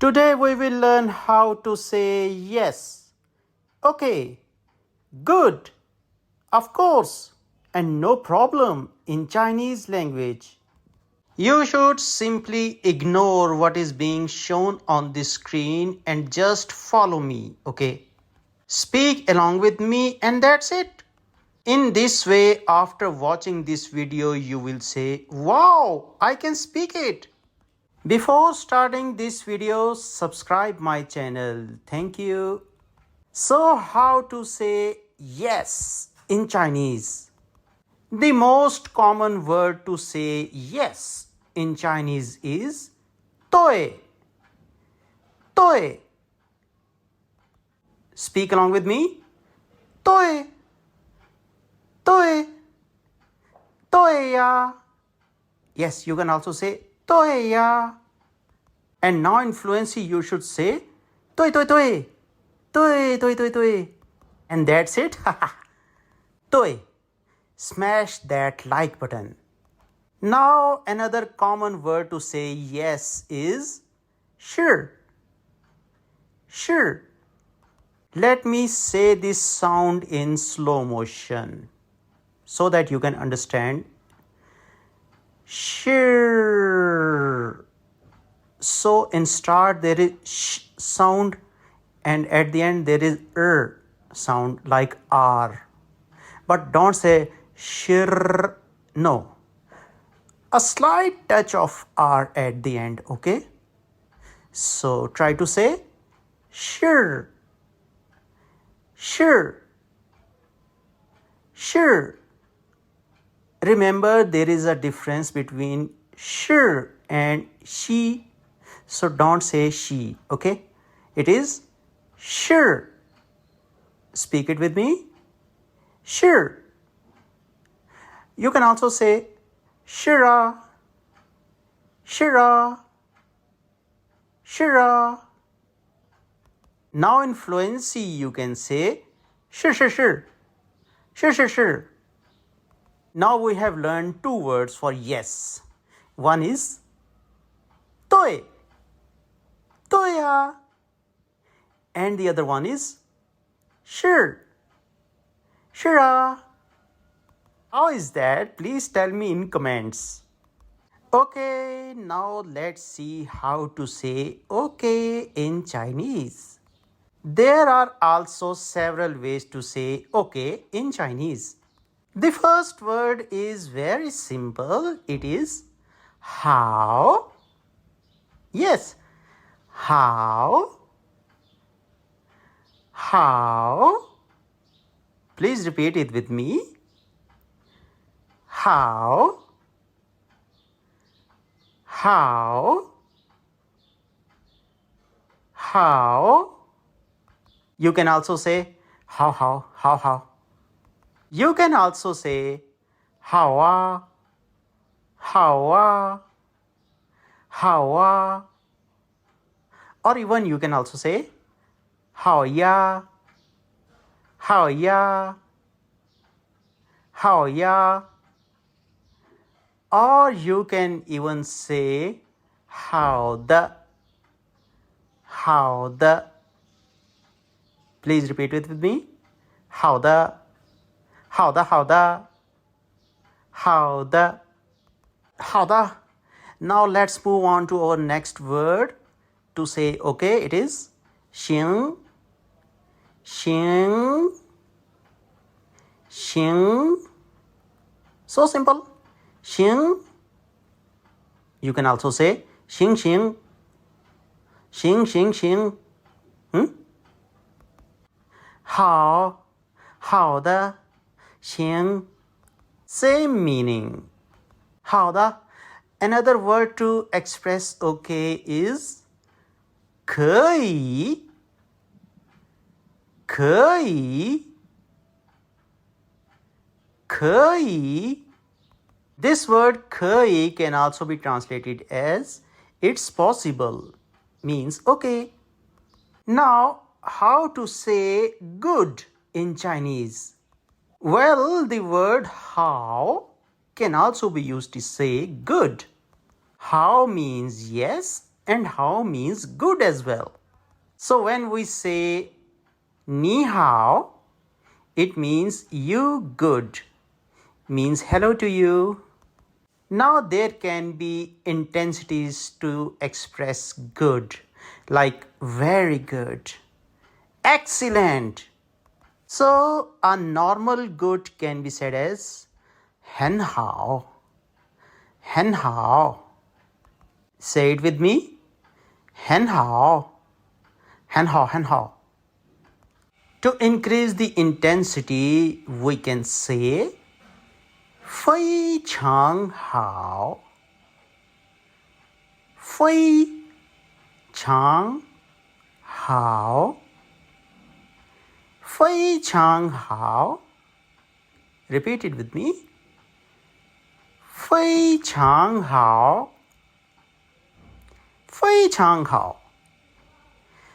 Today we will learn how to say yes, okay, good, of course, and no problem in Chinese language. You should simply ignore what is being shown on the screen and just follow me, okay? Speak along with me and that's it. In this way, after watching this video, you will say, wow, I can speak it. Before starting this video, subscribe my channel. Thank you. So, how to say yes in Chinese? The most common word to say yes in Chinese is 对. 对. Speak along with me. 对. 对. 对呀. Yes, you can also say 对呀. And now in fluency you should say 对对对. 对对对对. And that's it. 对. Smash that like button. Now another common word to say yes is sure. Sure. Let me say this sound in slow motion so that you can understand. Sure. So in start there is sh sound and at the end there is sound like R. But don't say shir. No. A slight touch of R at the end, okay? So try to say sure. Sure. Sure. Remember, there is a difference between sure and she. So don't say she, okay? It is sure. Speak it with me. Sure. You can also say sure. Sure. Sure. Now in fluency you can say sure, sure, sure. Sure, sure, sure. Now we have learned two words for yes. One is 对. 对呀. And the other one is sure. Sure. How is that? Please tell me in comments. Okay, now let's see how to say okay in Chinese. There are also several ways to say okay in Chinese. The first word is very simple. It is how. Yes, how. How. Please repeat it with me. How. How. How. You can also say how. You can also say how. Or even you can also say how ya. Or you can even say how the. Please repeat it with me. How the. Now let's move on to our next word to say okay. It is 行. So simple. 行. You can also say 行. 好的. 行. Same meaning. 好的. Another word to express okay is 可以. This word 可以 can also be translated as it's possible, means okay. Now, how to say good in Chinese? Well, the word how can also be used to say good. How means yes And hao means good as well. So when we say ni hao, it means you good, means hello to you. Now there can be intensities to express good, like very good, excellent. So a normal good can be said as hen hao, hen hao. Say it with me, hen hao, hen hao, hen hao. To increase the intensity, we can say 非常好，非常好，非常好。Repeat it with me. 非常好，非常好，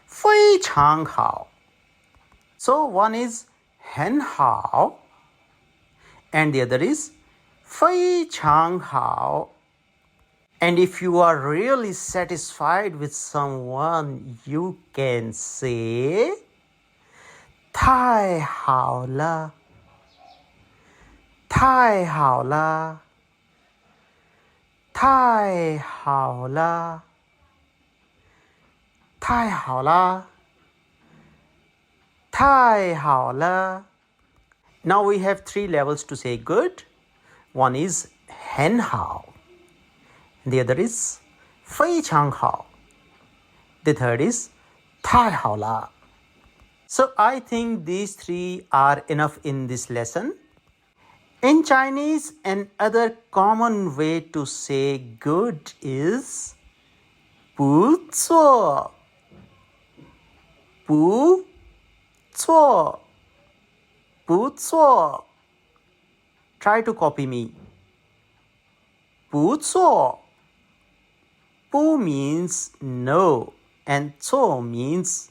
非常好。So one is 很好 and the other is 非常好. And if you are really satisfied with someone, you can say 太好了，太好了，太好了，太好了，太好了。Now we have 3 levels to say good. One is 很好. The other is 非常好. The third is 太好了. So I think these 3 are enough in this lesson. In Chinese, another common way to say good is 不错，不错，不错. Try to copy me. 不错. 不 means no and 错 means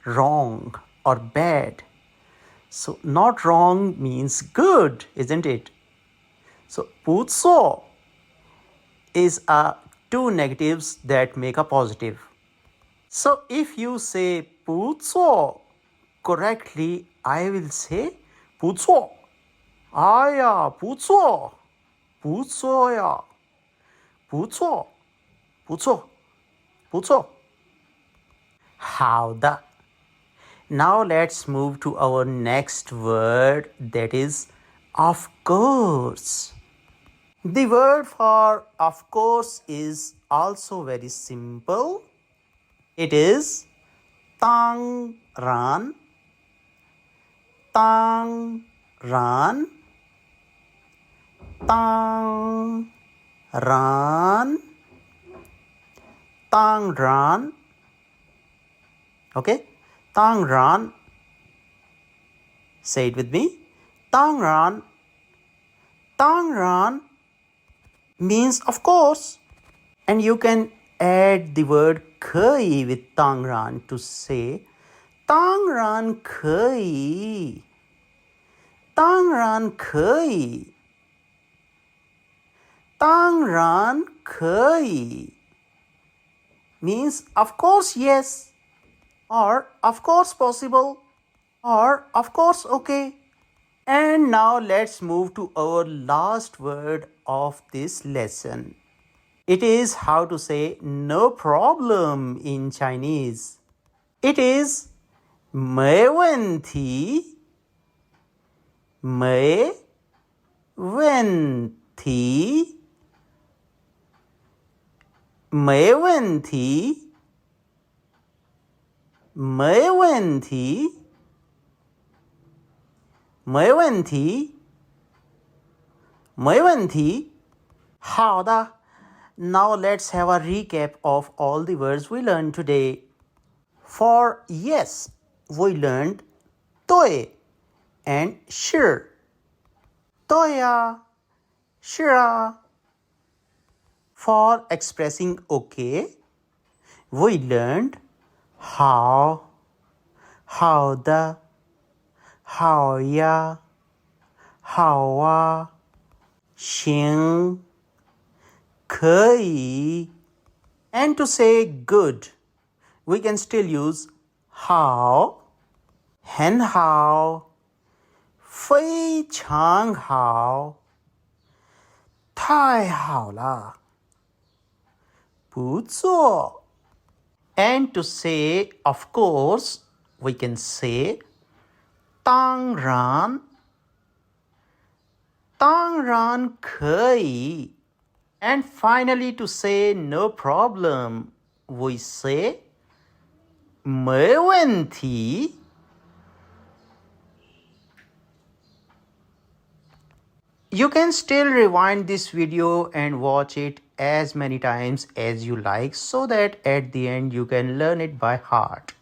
wrong or bad. So not wrong means good, isn't it? So 不错 is two negatives that make a positive. So if you say 不错 correctly, I will say 不错. 哎呀，不错，不错呀，不错，不错，不错。好的。Now let's move to our next word, that is of course. The word for of course is also very simple. It is 当然，当然，当然，当然。Okay? 当然. Say it with me. 当然. 当然 means of course. And you can add the word 可以 with 当然 to say 当然可以。当然可以。当然可以 means of course yes, or of course possible, or of course okay. And now let's move to our last word of this lesson. It is how to say no problem in Chinese. It is 没问题，没问题，没问题，没问题，没问题，没问题。好的。Now let's have a recap of all the words we learned today. For yes, we learned 对 and 是。对啊，是啊。For expressing okay, we learned 好，好的，好呀，好啊，行，可以， And to say good, we can still use 好,很好,非常好,太好了,不错. And to say of course, we can say 当然,当然可以. And finally to say no problem, we say 没问题. You can still rewind this video and watch it as many times as you like so that at the end you can learn it by heart.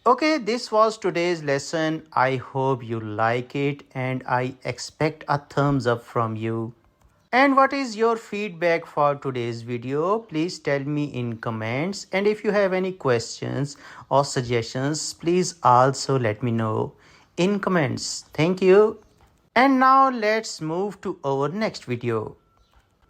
Okay, this was today's lesson. I hope you like it and I expect a thumbs up from you. And what is your feedback for today's video? Please tell me in comments. And if you have any questions or suggestions, please also let me know in comments. Thank you. And now let's move to our next video.